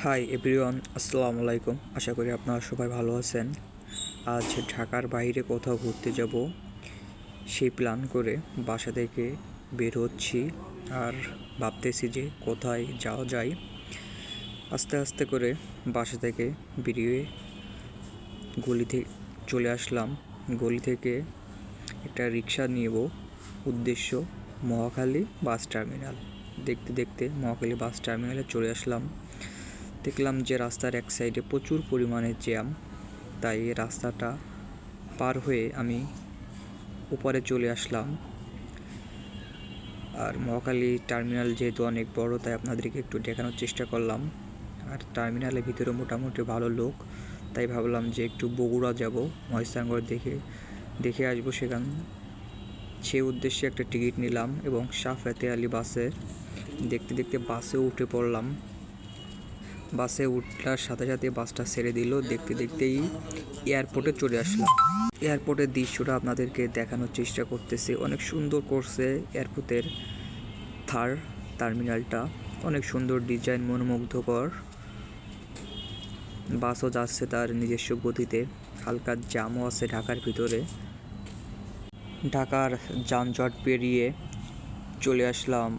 Hi everyone, আসসালামু আলাইকুম। আশা করি আপনারা সবাই ভালো আছেন। আজ ঢাকার বাইরে কোথাও ঘুরতে যাব সেই প্ল্যান করে বাসা থেকে বের হচ্ছি, আর ভাবতেছি যে কোথায় যাওয়া যায়। আস্তে আস্তে করে বাসা থেকে বেরিয়ে গলিতে চলে আসলাম। গলি থেকে একটা রিক্সা নিব, উদ্দেশ্য মহাখালী বাস টার্মিনাল। দেখতে দেখতে মহাখালী বাস টার্মিনালে চলে আসলাম। দেখলাম যে রাস্তার এক সাইডে প্রচুর পরিমাণে জ্যাম, তাই রাস্তাটা পার হয়ে আমি উপরে চলে আসলাম। আর মহাখালী টার্মিনাল যেহেতু অনেক বড়, তাই আপনাদেরকে একটু দেখানোর চেষ্টা করলাম। আর টার্মিনালের ভিতরে মোটামুটি ভালো লোক, তাই ভাবলাম যে একটু বগুড়া যাব, মহেস্থানগড় দেখে আসবো সেখান। সেই উদ্দেশ্যে একটা টিকিট নিলাম এবং শাহ ফতেহ আলী বাসের দেখতে দেখতে বাসে উঠে পড়লাম। বাসে উঠার সাথে সাথে বাসটা ছেড়ে দিল, দেখতে দেখতেই এয়ারপোর্টে চলে আসলাম। এয়ারপোর্টের দৃশ্যটা আপনাদেরকে দেখানোর চেষ্টা করতেছি। অনেক সুন্দর করছে এয়ারপোর্টের টার্মিনালটা, অনেক সুন্দর ডিজাইন, মনোমুগ্ধকর। বাসও যাচ্ছে তার নিজস্ব গতিতে, হালকা জ্যামও আছে ঢাকার ভিতরে। ঢাকার যানজট পেরিয়ে চলে আসলাম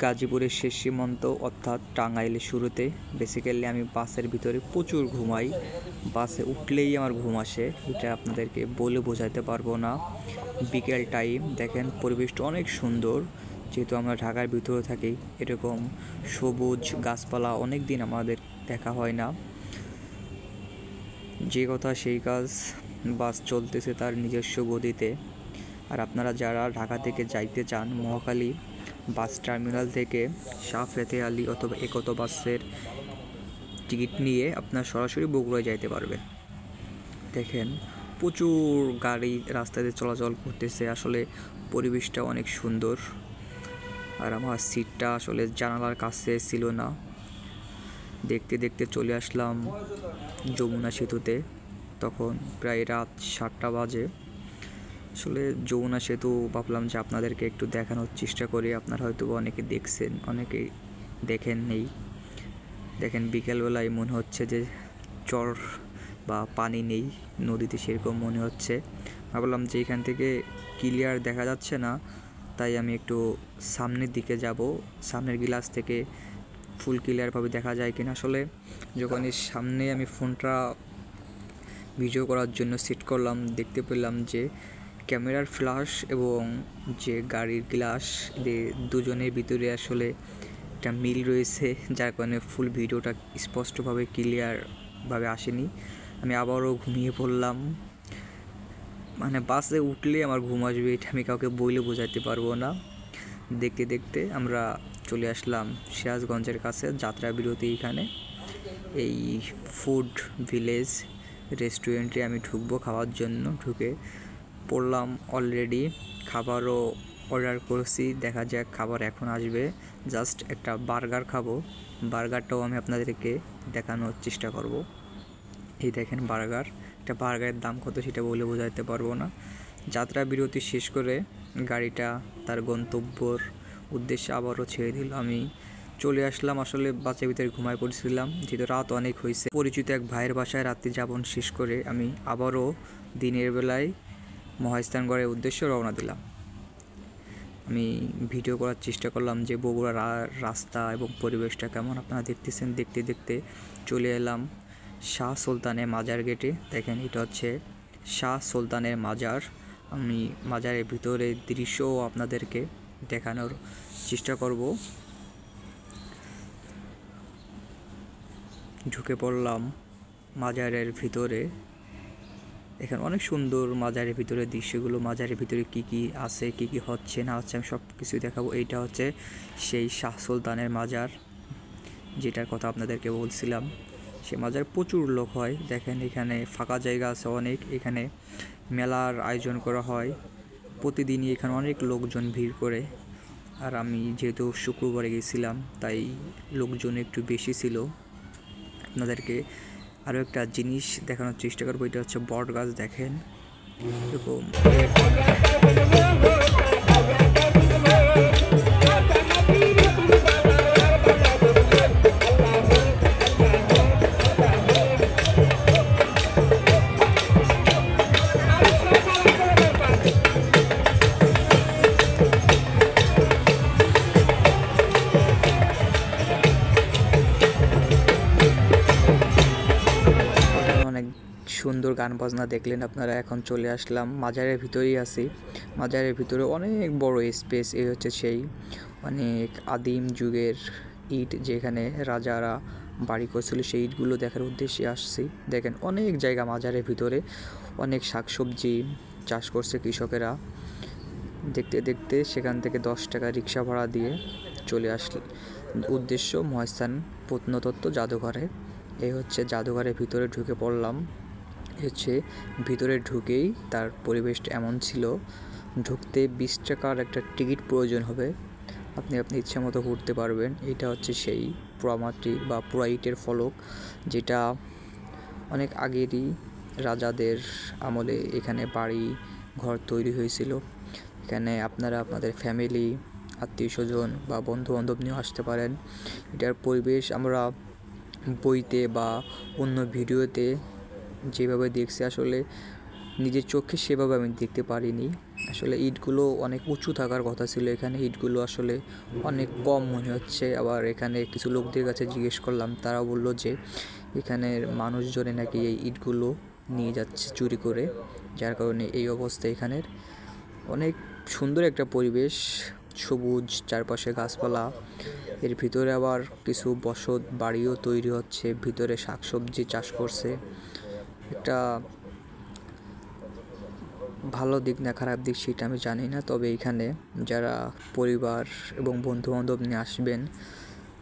গাজীপুরের শেষ সীমান্ত, অর্থাৎ টাঙ্গাইলের শুরুতে। বেসিক্যালি আমি বাসের ভিতরে প্রচুর ঘুমাই, বাসে উঠলেই আমার ঘুম আসে, এটা আপনাদেরকে বলে বোঝাতে পারবো না। বিকেল টাইম, দেখেন পরিবেশটা অনেক সুন্দর। যেহেতু আমরা ঢাকার ভিতরে থাকি, এরকম সবুজ গাছপালা অনেক দিন আমাদের দেখা হয় না। যে কথা সেই কাজ, বাস চলতেছে তার নিজস্ব গতিতে। আর আপনারা যারা ঢাকা থেকে যাইতে চান, মহাখালী বাস টার্মিনাল থেকে শাহ ফতেহ আলী অথবা একত বাসের টিকিট নিয়ে আপনার সরাসরি বগুড়ায় যাইতে পারবেন। দেখেন প্রচুর গাড়ি রাস্তাতে চলাচল করতেছে, আসলে পরিবেশটা অনেক সুন্দর। আর আমার সিটটা আসলে জানালার কাছে ছিল না। দেখতে দেখতে চলে আসলাম যমুনা সেতুতে। তখন প্রায় রাত 7টা বাজে। আসলে যমুনা সেতু ভাবলাম যে আপনাদেরকে একটু দেখানোর চেষ্টা করি। আপনারা হয়তো অনেকে দেখছেন, অনেকে দেখেন নেই। দেখেন বিকেলবেলায় মনে হচ্ছে যে চর বা পানি নেই নদীতে, সেরকম মনে হচ্ছে। ভাবলাম যে এখান থেকে ক্লিয়ার দেখা যাচ্ছে না, তাই আমি একটু সামনের দিকে যাব, সামনের গ্লাস থেকে ফুল ক্লিয়ারভাবে দেখা যায় কিনা। আসলে যখন এই সামনে আমি ফোনটা ভিডিও করার জন্য সেট করলাম, দেখতে পেলাম যে ক্যামেরার ফ্ল্যাশ এবং যে গাড়ির গ্লাস, দুজনের ভিতরে আসলে একটা মিল রয়েছে, যার কারণে ফুল ভিডিওটা স্পষ্টভাবে ক্লিয়ারভাবে আসেনি। আমি আবারও ঘুমিয়ে পড়লাম। মানে বাসে উঠলে আমার ঘুম আসবে, এটা আমি কাউকে বলে বোঝাতে পারবো না। দেখতে দেখতে আমরা চলে আসলাম সিরাজগঞ্জের কাছে, যাত্রা বিরতি। এখানে এই ফুড ভিলেজ রেস্টুরেন্টে আমি ঢুকবো খাওয়ার জন্য। ঢুকে পড়লাম অলরেডি, খাবারও অর্ডার করেছি। দেখা যাক খাবার এখন আসবে। জাস্ট একটা বার্গার খাবো, বার্গারটাও আমি আপনাদেরকে দেখানোর চেষ্টা করব। এই দেখেন বার্গার, একটা বার্গারের দাম কত সেটা বলে বোঝাতে পারবো না। যাত্রা বিরতি শেষ করে গাড়িটা তার গন্তব্যর উদ্দেশ্যে আবারও ছেড়ে দিল। আমি চলে আসলাম, আসলে বাসের ভিতরে ঘুমায় পড়েছিলাম যেহেতু রাত অনেক হয়েছে। পরিচিত এক ভাইয়ের বাসায় রাত্রি যাপন শেষ করে আমি আবারও দিনের বেলায় মহেস্থানগড়ের উদ্দেশ্যে রওনা দিলাম। আমি ভিডিও করার চেষ্টা করলাম যে বগুড়ার রাস্তা এবং পরিবেশটা কেমন আপনারা দেখতেছেন। দেখতে দেখতে চলে এলাম শাহ সুলতানের মাজার গেটে। দেখেন এটা হচ্ছে শাহ সুলতানের মাজার। আমি মাজারের ভিতরে দৃশ্যও আপনাদেরকে দেখানোর চেষ্টা করব। ঢুকে পড়লাম মাজারের ভিতরে। এখানে অনেক সুন্দর মাজারের ভিতরে দৃশ্যগুলো, মাজারের ভিতরে কি কি আছে, কি কি হচ্ছে না হচ্ছে, আমি সব কিছু দেখাবো। এইটা হচ্ছে সেই শাহ সুলতানের মাজার, যেটার কথা আপনাদেরকে বলছিলাম। সে মাজার প্রচুর লোক হয়। দেখেন এখানে ফাঁকা জায়গা আছে অনেক, এখানে মেলার আয়োজন করা হয় প্রতিদিনই, এখানে অনেক লোকজন ভিড় করে। আর আমি যেহেতু শুক্রবারে গেছিলাম, তাই লোকজন একটু বেশি ছিল। আপনাদেরকে আরও একটা জিনিস দেখানোর চেষ্টা করবো, এটা হচ্ছে বট গাছ। দেখেন এরকম সুন্দর গান বাজনা দেখলেন আপনারা। এখন চলে আসলাম মাজারের ভিতরেই আছি। মাজারের ভিতরে অনেক বড় স্পেস। এই হচ্ছে সেই অনেক আদিম যুগের ইট, যেখানে রাজারা বাড়ি করছিল, সেই ইটগুলো দেখার উদ্দেশ্যে আসছি। দেখেন অনেক জায়গা মাজারের ভিতরে, অনেক শাকসবজি চাষ করছে কৃষকেরা। দেখতে দেখতে সেখান থেকে 10 টাকা রিক্সা ভাড়া দিয়ে চলে আসল উদ্দেশ্য মহাস্থান প্রত্নতত্ত্ব জাদুঘরে। এই হচ্ছে জাদুঘরের ভিতরে ঢুকে পড়লাম। হচ্ছে ভিতরে ঢুকেই তার পরিবেশটা এমন ছিল, ঢুকতে 20 টাকার একটা টিকিট প্রয়োজন হবে। আপনি ইচ্ছা মতো ঘুরতে পারবেন। এটা হচ্ছে সেই পোড়ামাটি বা পোড়া ইটের ফলক, যেটা অনেক আগেরই রাজাদের আমলে এখানে বাড়ি ঘর তৈরি হয়েছিল। এখানে আপনারা আপনাদের ফ্যামিলি, আত্মীয় স্বজন বা বন্ধু বান্ধব নিয়েও আসতে পারেন। এটার পরিবেশ আমরা বইতে বা অন্য ভিডিওতে যেভাবে দেখছি, আসলে নিজের চোখে সেভাবে আমি দেখতে পারিনি। আসলে ইটগুলো অনেক উঁচু থাকার কথা ছিল, এখানে ইটগুলো আসলে অনেক কম মনে হচ্ছে। আবার এখানে কিছু লোকদের কাছে জিজ্ঞেস করলাম, তারা বললো যে এখানের মানুষজনে নাকি এই ইটগুলো নিয়ে যাচ্ছে চুরি করে, যার কারণে এই অবস্থা এখানের। অনেক সুন্দর একটা পরিবেশ, সবুজ চারপাশে গাছপালা। এর ভিতরে আবার কিছু বসত বাড়িও তৈরি হচ্ছে, ভিতরে শাকসবজি চাষ করছে। একটা ভালো দিক না খারাপ দিক সেটা আমি জানি না, তবে এখানে যারা পরিবার এবং বন্ধুবান্ধব নিয়ে আসবেন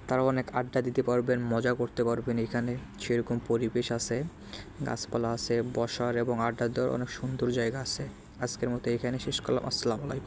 তারা অনেক আড্ডা দিতে পারবেন, মজা করতে পারবেন। এখানে সেরকম পরিবেশ আছে, গাছপালা আছে, বসার এবং আড্ডা দেওয়ার অনেক সুন্দর জায়গা আছে। আজকের মতো এখানে শেষ করলাম। আসসালামু আলাইকুম।